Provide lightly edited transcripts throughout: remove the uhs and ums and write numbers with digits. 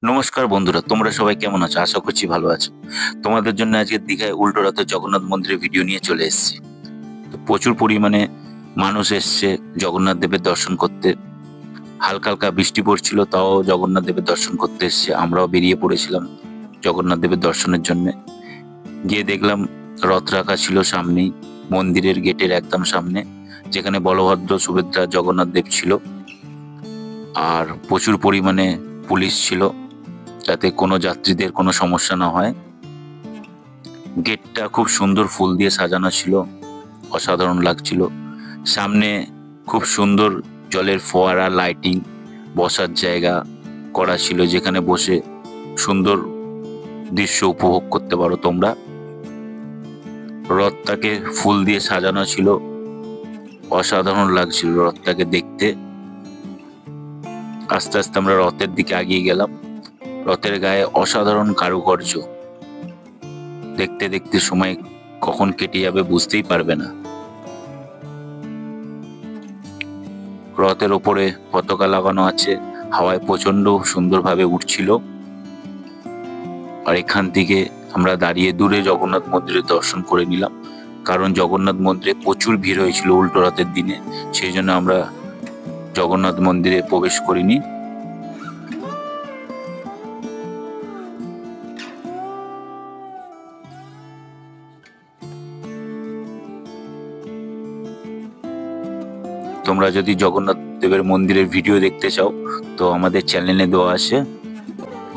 নমস্কার বন্ধুরা, তোমরা সবাই কেমন আছো? আশা করছি ভালো আছো। তোমাদের জন্য আজকে দীঘায় উল্টো রথের জগন্নাথ মন্দিরের ভিডিও নিয়ে চলে এসেছি। তো প্রচুর পরিমাণে মানুষ এসছে জগন্নাথ দেবের দর্শন করতে। হালকা হালকা বৃষ্টি পড়ছিল, তাও জগন্নাথ দেবের দর্শন করতে এসছে। আমরাও বেরিয়ে পড়েছিলাম জগন্নাথ দেবের দর্শনের জন্য। গিয়ে দেখলাম রথ রাখা ছিল সামনেই, মন্দিরের গেটের একদম সামনে, যেখানে বলভদ্র, সুভদ্রা, জগন্নাথ দেব ছিল। আর প্রচুর পরিমাণে পুলিশ ছিল, যাতে কোনো যাত্রীদের কোনো সমস্যা না হয়। গেটটা খুব সুন্দর ফুল দিয়ে সাজানো ছিল, অসাধারণ লাগছিল। সামনে খুব সুন্দর জলের ফোয়ারা, লাইটিং, বসার জায়গা করা ছিল, যেখানে বসে সুন্দর দৃশ্য উপভোগ করতে পারো তোমরা। রথটাকে ফুল দিয়ে সাজানো ছিল, অসাধারণ লাগছিল রথটাকে দেখতে। আস্তে আস্তে আমরা রথের দিকে এগিয়ে গেলাম। রথের গায়ে অসাধারণ কারুকার্য, দেখতে দেখতে সময় কখন কেটে যাবে বুঝতেই পারবে না। রথের ওপরে পতাকা লাগানো আছে, হাওয়ায় প্রচন্ড সুন্দরভাবে উঠছিল। আর এখান থেকে আমরা দাঁড়িয়ে দূরে জগন্নাথ মন্দিরের দর্শন করে নিলাম, কারণ জগন্নাথ মন্দিরে প্রচুর ভিড় হয়েছিল উল্টো রথের দিনে। সেই জন্য আমরা জগন্নাথ মন্দিরে প্রবেশ করিনি। তোমরা যদি জগন্নাথ দেবের মন্দিরের ভিডিও দেখতে চাও, তো আমাদের চ্যানেলে দেওয়া আছে,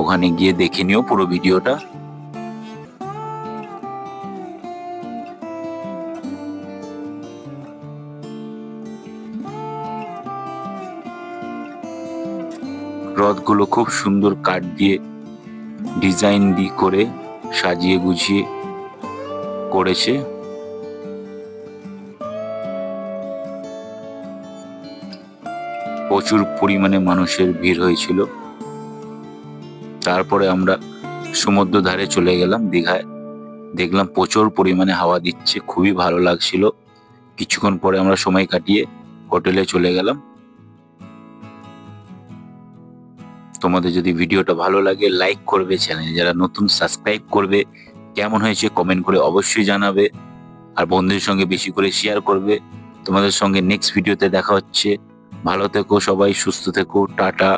ওখানে গিয়ে দেখে নিও পুরো ভিডিওটা। রথগুলো খুব সুন্দর কাঠ দিয়ে ডিজাইন করে সাজিয়ে গুছিয়ে করেছে। প্রচুর পরিমাণে মানুষের ভিড় হয়েছিল। তারপরে আমরা সমুদ্র ধারে চলে গেলাম দীঘায়। দেখলাম প্রচুর পরিমাণে হাওয়া দিচ্ছে, খুবই ভালো লাগছিল। কিছুক্ষণ পরে আমরা সময় কাটিয়ে হোটেলে চলে গেলাম। তোমাদের যদি ভিডিওটা ভালো লাগে, লাইক করবে, চ্যানেলে যারা নতুন সাবস্ক্রাইব করবে। কেমন হয়েছে কমেন্ট করে অবশ্যই জানাবে, আর বন্ধুদের সঙ্গে বেশি করে শেয়ার করবে। তোমাদের সঙ্গে নেক্সট ভিডিওতে দেখা হচ্ছে। ভালো থেকো সবাই, সুস্থ থেকো, টাটা।